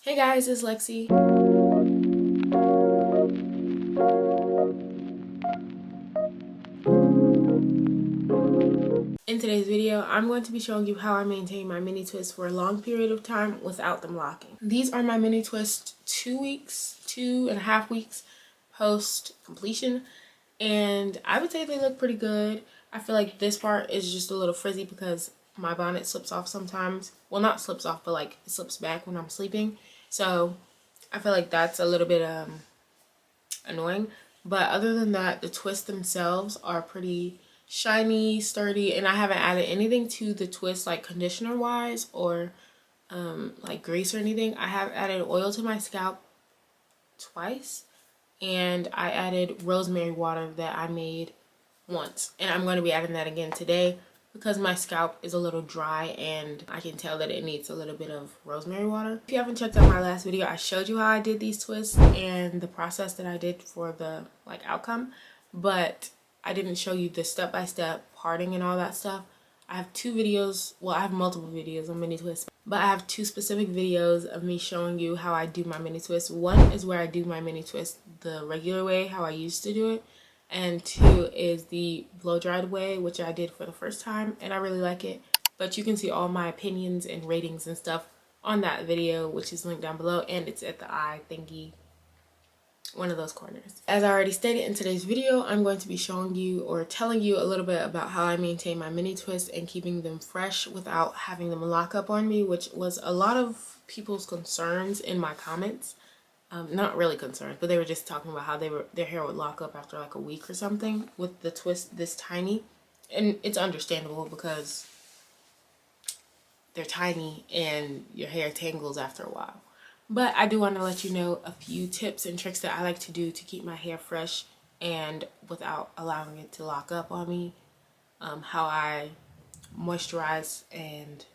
Hey guys, it's Lexi. In today's video, I'm going to be showing you how I maintain my mini twists for a long period of time without them locking. These are my mini twists 2.5 weeks post completion, and I would say they look pretty good. I feel like this part is just a little frizzy because my bonnet slips off sometimes. Well, not slips off, but like it slips back when I'm sleeping. So I feel like that's a little bit annoying. But other than that, the twists themselves are pretty shiny, sturdy, and I haven't added anything to the twist like conditioner wise or like grease or anything. I have added oil to my scalp twice, and I added rosemary water that I made once, and I'm going to be adding that again today because my scalp is a little dry and I can tell that it needs a little bit of rosemary water. If you haven't checked out my last video, I showed you how I did these twists and the process that I did for the outcome, but I didn't show you the step-by-step parting and all that stuff. I have two videos, well, I have multiple videos on mini twists, but I have two specific videos of me showing you how I do my mini twists. One is where I do my mini twist the regular way, how I used to do it, and two is the blow dried way, which I did for the first time and I really like it. But you can see all my opinions and ratings and stuff on that video, which is linked down below, and it's at the eye thingy, one of those corners. As I already stated in today's video, I'm going to be showing you or telling you a little bit about how I maintain my mini twists and keeping them fresh without having them lock up on me, which was a lot of people's concerns in my comments. Not really concerned, but they were just talking about how their hair would lock up after like a week or something with the twist this tiny. And it's understandable because they're tiny and your hair tangles after a while. But I do want to let you know a few tips and tricks that I like to do to keep my hair fresh and without allowing it to lock up on me. How I moisturize and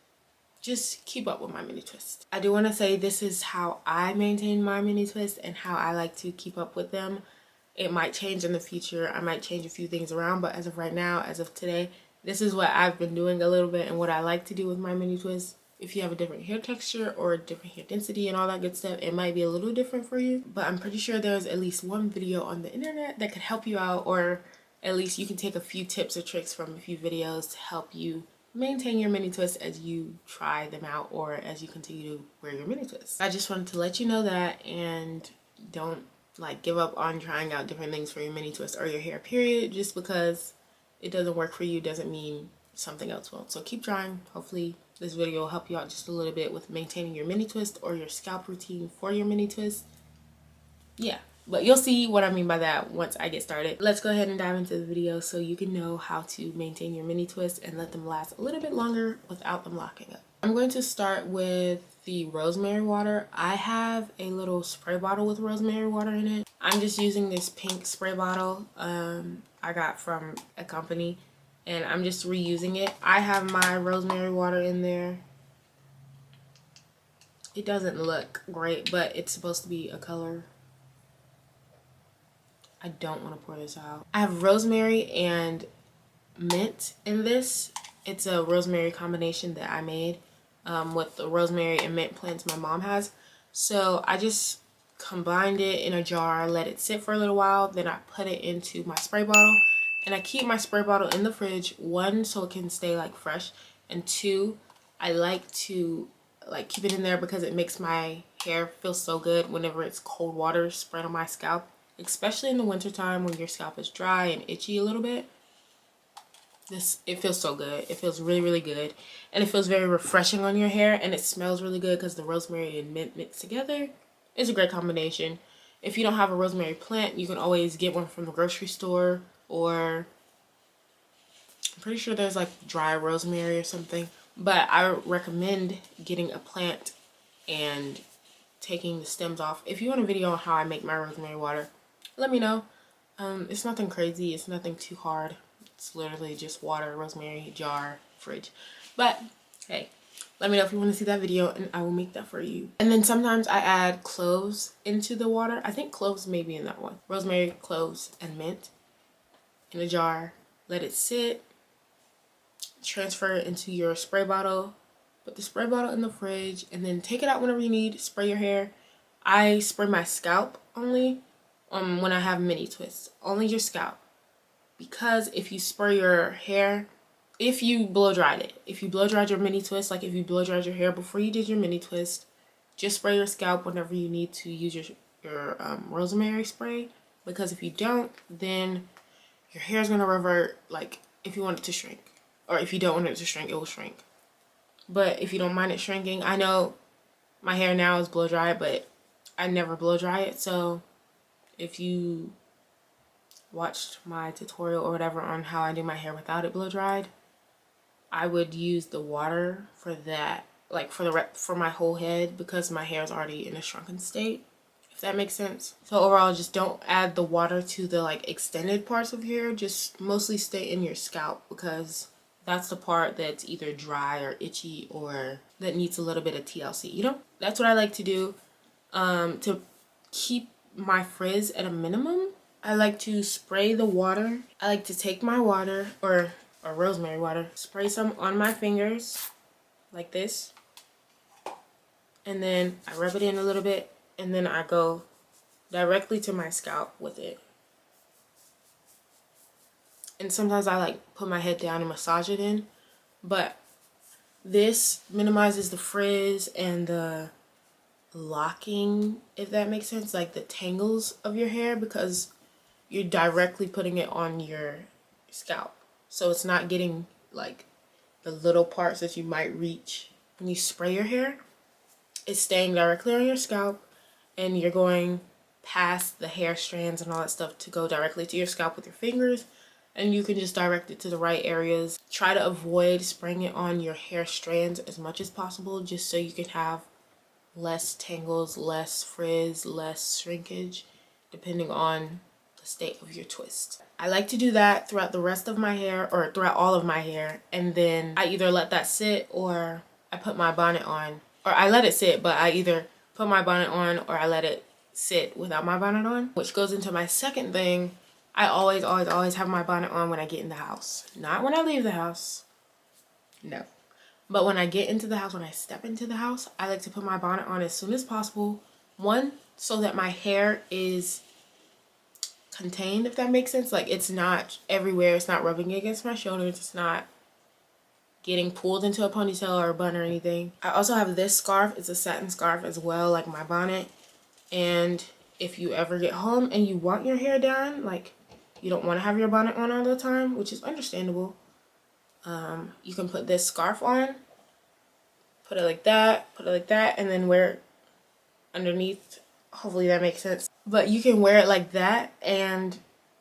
just keep up with my mini twists. I do want to say this is how I maintain my mini twists and how I like to keep up with them. It might change in the future. I might change a few things around, but as of right now, as of today, this is what I've been doing a little bit and what I like to do with my mini twists. If you have a different hair texture or a different hair density and all that good stuff, it might be a little different for you, but I'm pretty sure there's at least one video on the internet that could help you out, or at least you can take a few tips or tricks from a few videos to help you maintain your mini twists as you try them out or as you continue to wear your mini twists. I just wanted to let you know that, and don't like give up on trying out different things for your mini twist or your hair period. Just because it doesn't work for you doesn't mean something else won't. So keep trying. Hopefully this video will help you out just a little bit with maintaining your mini twist or your scalp routine for your mini twist. Yeah, but you'll see what I mean by that once I get started. Let's go ahead and dive into the video so you can know how to maintain your mini twists and let them last a little bit longer without them locking up. I'm going to start with the rosemary water. I have a little spray bottle with rosemary water in it. I'm just using this pink spray bottle I got from a company, and I'm just reusing it. I have my rosemary water in there. It doesn't look great, but it's supposed to be a color. I don't want to pour this out. I have rosemary and mint in this. It's a rosemary combination that I made with the rosemary and mint plants my mom has. So I just combined it in a jar, let it sit for a little while, then I put it into my spray bottle. And I keep my spray bottle in the fridge, one, so it can stay like fresh, and two, I like to like keep it in there because it makes my hair feel so good whenever it's cold water spread on my scalp. Especially in the wintertime when your scalp is dry and itchy a little bit. It feels so good. It feels really, really good. And it feels very refreshing on your hair, and it smells really good because the rosemary and mint mixed together is a great combination. If you don't have a rosemary plant, you can always get one from the grocery store, or I'm pretty sure there's like dry rosemary or something. But I recommend getting a plant and taking the stems off. If you want a video on how I make my rosemary water, let me know. It's nothing crazy. It's nothing too hard. It's literally just water, rosemary, jar, fridge. But hey, let me know if you want to see that video and I will make that for you. And then sometimes I add cloves into the water. I think cloves may be in that one. Rosemary, cloves, and mint in a jar. Let it sit. Transfer it into your spray bottle. put the spray bottle in the fridge, and then take it out whenever you need. Spray your hair. I spray my scalp only when I have mini twists. Only your scalp. Because if you spray your hair, if you blow dried it, if you blow dried your mini twist, like if you blow dried your hair before you did your mini twist, just spray your scalp whenever you need to use your rosemary spray. Because if you don't, then your hair is going to revert, like if you want it to shrink. Or if you don't want it to shrink, it will shrink. But if you don't mind it shrinking, I know my hair now is blow dried, but I never blow dry it. So if you watched my tutorial or whatever on how I do my hair without it blow dried, I would use the water for that, like for my whole head, because my hair is already in a shrunken state, if that makes sense. So overall, just don't add the water to the like extended parts of your hair. Just mostly stay in your scalp, because that's the part that's either dry or itchy or that needs a little bit of TLC, you know? That's what I like to do to keep my frizz at a minimum. I like to spray the water. I like to take my water or rosemary water, spray some on my fingers like this, and then I rub it in a little bit, and then I go directly to my scalp with it. And sometimes I like put my head down and massage it in, but this minimizes the frizz and the locking, if that makes sense, like the tangles of your hair, because you're directly putting it on your scalp. So it's not getting like the little parts that you might reach when you spray your hair. It's staying directly on your scalp, and you're going past the hair strands and all that stuff to go directly to your scalp with your fingers, and you can just direct it to the right areas. Try to avoid spraying it on your hair strands as much as possible, just so you can have less tangles, less frizz, less shrinkage, depending on the state of your twist. I like to do that throughout the rest of my hair, or throughout all of my hair, and then I either let that sit or I put my bonnet on, or I let it sit, but I either put my bonnet on or I let it sit without my bonnet on, which goes into my second thing. I always have my bonnet on when I get in the house. Not when I leave the house, no. But when I get into the house, when I step into the house, I like to put my bonnet on as soon as possible. One, so that my hair is contained, if that makes sense. Like it's not everywhere, it's not rubbing against my shoulders, it's not getting pulled into a ponytail or a bun or anything. I also have this scarf. It's a satin scarf as well, like my bonnet. And if you ever get home and you want your hair done, like you don't want to have your bonnet on all the time, which is understandable, you can put this scarf on, put it like that, and then wear it underneath. Hopefully that makes sense. But you can wear it like that and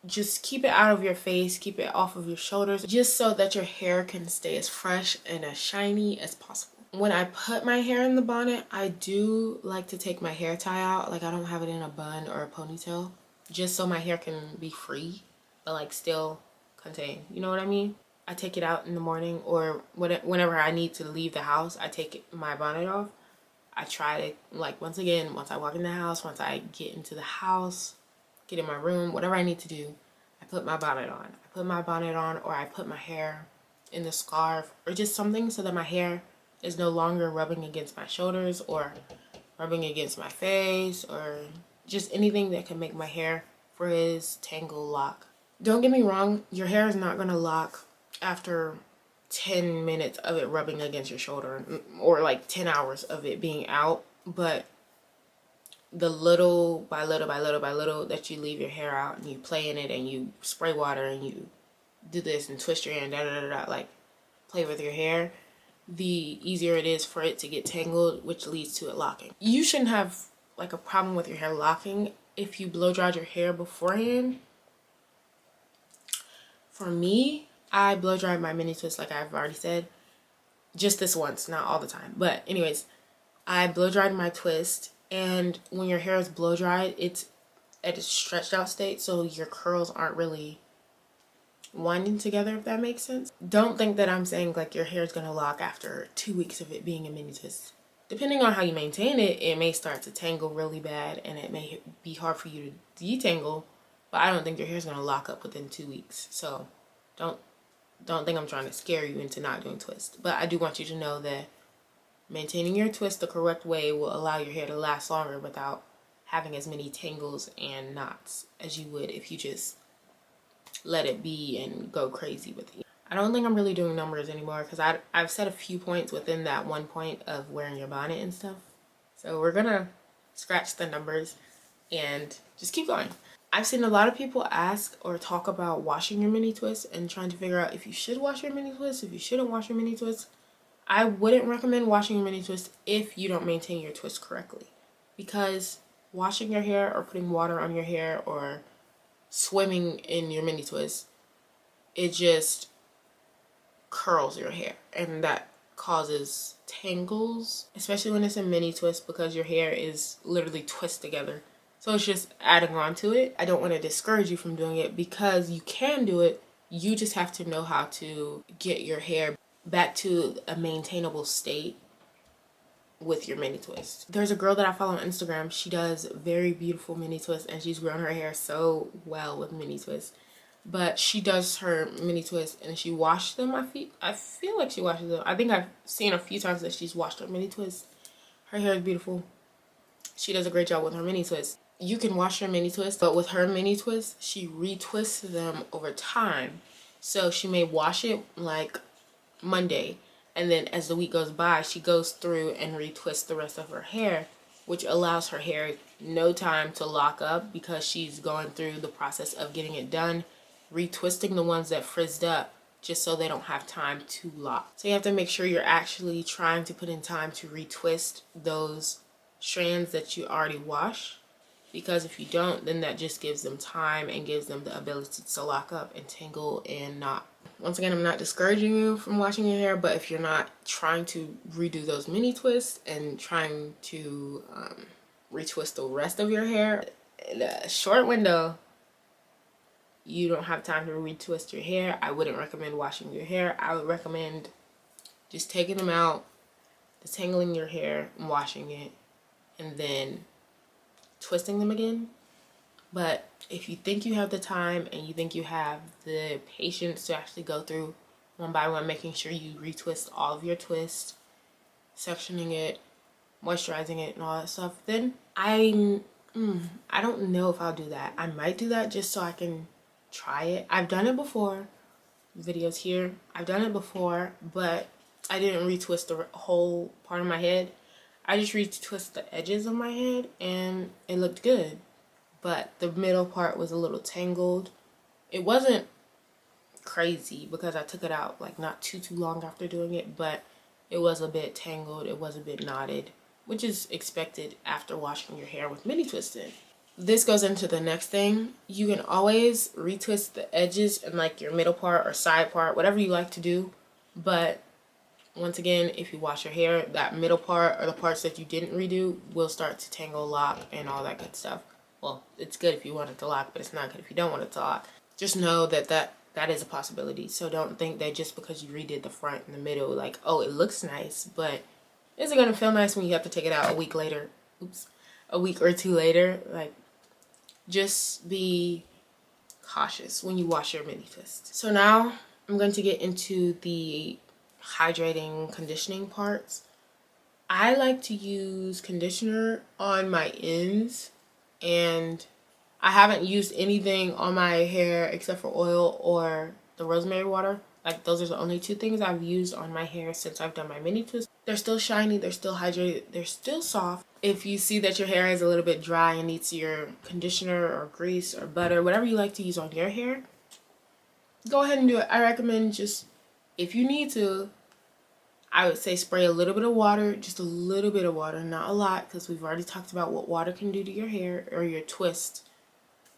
just keep it out of your face, keep it off of your shoulders, just so that your hair can stay as fresh and as shiny as possible. When I put my hair in the bonnet, I do like to take my hair tie out. Like I don't have it in a bun or a ponytail, just so my hair can be free, but like still contained. You know what I mean? I take it out in the morning, or whenever I need to leave the house, I take my bonnet off. I try to, like, once I walk in the house, once I get into the house, get in my room, whatever I need to do, I put my bonnet on. I put my bonnet on, or I put my hair in the scarf, or just something so that my hair is no longer rubbing against my shoulders or rubbing against my face, or just anything that can make my hair frizz, tangle, lock. Don't get me wrong, your hair is not going to lock after 10 minutes of it rubbing against your shoulder, or like 10 hours of it being out, but the little by little that you leave your hair out and you play in it and you spray water and you do this and twist your hair and like play with your hair, the easier it is for it to get tangled, which leads to it locking. You shouldn't have like a problem with your hair locking if you blow dried your hair beforehand. For me, I blow dried my mini twist, like I've already said, just this once, not all the time. But anyways, I blow dried my twist, and when your hair is blow dried, it's at a stretched out state, so your curls aren't really winding together, if that makes sense. Don't think that I'm saying like your hair is gonna lock after 2 weeks of it being a mini twist. Depending on how you maintain it, it may start to tangle really bad, and it may be hard for you to detangle, but I don't think your hair is gonna lock up within 2 weeks. So don't think I'm trying to scare you into not doing twists. But I do want you to know that Maintaining your twist the correct way will allow your hair to last longer without having as many tangles and knots as you would if you just let it be and go crazy with it. I don't think I'm really doing numbers anymore because I've set a few points within that one point of wearing your bonnet and stuff. So we're gonna scratch the numbers and just keep going. I've seen a lot of people ask or talk about washing your mini twist and trying to figure out if you should wash your mini twist, if you shouldn't wash your mini twist. I wouldn't recommend washing your mini twist if you don't maintain your twist correctly, because washing your hair or putting water on your hair or swimming in your mini twist, it just curls your hair, and that causes tangles, especially when it's a mini twist, because your hair is literally twist together. So it's just adding on to it. I don't want to discourage you from doing it because you can do it. You just have to know how to get your hair back to a maintainable state with your mini twist. There's a girl that I follow on Instagram. She does very beautiful mini twists and she's grown her hair so well with mini twists. But she does her mini twists and she washed them. I feel like she washes them. I think I've seen a few times that she's washed her mini twists. Her hair is beautiful. She does a great job with her mini twists. You can wash your mini twist, but with her mini twists, she retwists them over time. So she may wash it like Monday, and then as the week goes by, she goes through and retwists the rest of her hair, which allows her hair no time to lock up because she's going through the process of getting it done, retwisting the ones that frizzed up just so they don't have time to lock. So you have to make sure you're actually trying to put in time to retwist those strands that you already wash, because if you don't, then that just gives them time and gives them the ability to lock up and tangle and knot. Once again, I'm not discouraging you from washing your hair, but if you're not trying to redo those mini twists and trying to retwist the rest of your hair in a short window, you don't have time to retwist your hair, I wouldn't recommend washing your hair. I would recommend just taking them out, detangling your hair and washing it, and then twisting them again. But if you think you have the time and you think you have the patience to actually go through one by one, making sure you retwist all of your twists, sectioning it, moisturizing it, and all that stuff, then I don't know if I'll do that. I might do that just so I can try it. I've done it before. Videos here. I've done it before, but I didn't retwist the whole part of my head. I just retwist the edges of my head and it looked good. But the middle part was a little tangled. It wasn't crazy because I took it out like not too long after doing it, but it was a bit tangled, it was a bit knotted, which is expected after washing your hair with mini twisting. This goes into the next thing. You can always retwist the edges and like your middle part or side part, whatever you like to do, but once again, if you wash your hair, that middle part or the parts that you didn't redo will start to tangle, lock, and all that good stuff. Well, it's good if you want it to lock, but it's not good if you don't want it to lock. Just know that that is a possibility. So don't think that just because you redid the front and the middle, like, oh, it looks nice, but is it going to feel nice when you have to take it out a week later? Oops. A week or two later? Like, just be cautious when you wash your mini twist. So now I'm going to get into the hydrating, conditioning parts. I like to use conditioner on my ends, and I haven't used anything on my hair except for oil or the rosemary water. Like, those are the only two things I've used on my hair since I've done my mini twist. They're still shiny, they're still hydrated, they're still soft. If you see that your hair is a little bit dry and needs your conditioner or grease or butter, whatever you like to use on your hair, go ahead and do it. I recommend just, if you need to, I would say spray a little bit of water, just a little bit of water, not a lot, because we've already talked about what water can do to your hair or your twist.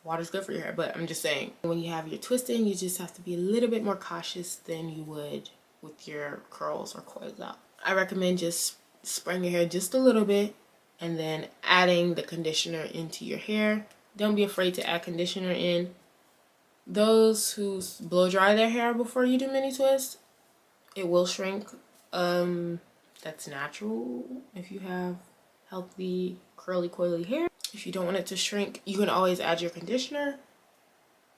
Water's good for your hair, but I'm just saying, when you have your twisting, you just have to be a little bit more cautious than you would with your curls or coils out. I recommend just spraying your hair just a little bit and then adding the conditioner into your hair. Don't be afraid to add conditioner in. Those who blow dry their hair before you do mini twist, it will shrink. That's natural if you have healthy curly coily hair. If you don't want it to shrink, you can always add your conditioner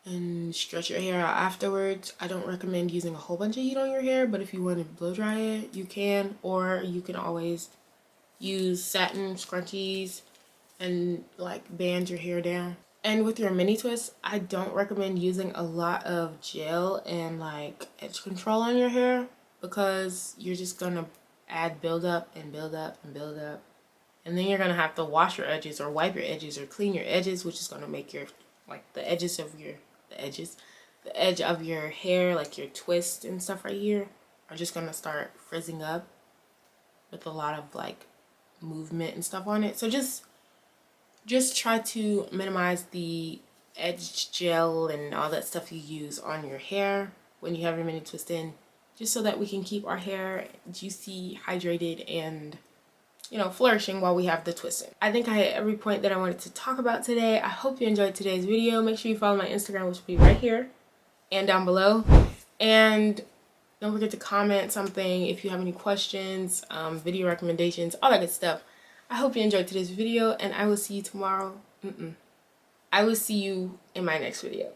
and stretch your hair out afterwards. I don't recommend using a whole bunch of heat on your hair, but if you want to blow dry it, you can, or you can always use satin scrunchies and like band your hair down. And with your mini twist, I don't recommend using a lot of gel and like edge control on your hair, because you're just gonna add buildup and buildup and buildup, and then you're gonna have to wash your edges or wipe your edges or clean your edges, which is gonna make your like the edge of your hair, like your twist and stuff right here, are just gonna start frizzing up with a lot of like movement and stuff on it. So just try to minimize the edge gel and all that stuff you use on your hair when you have your mini twist in, just so that we can keep our hair juicy, hydrated, and you know, flourishing while we have the twisting. I think I hit every point that I wanted to talk about today. I hope you enjoyed today's video. Make sure you follow my Instagram, which will be right here and down below. And don't forget to comment something if you have any questions, video recommendations, all that good stuff. I hope you enjoyed today's video, and I will see you tomorrow. I will see you in my next video.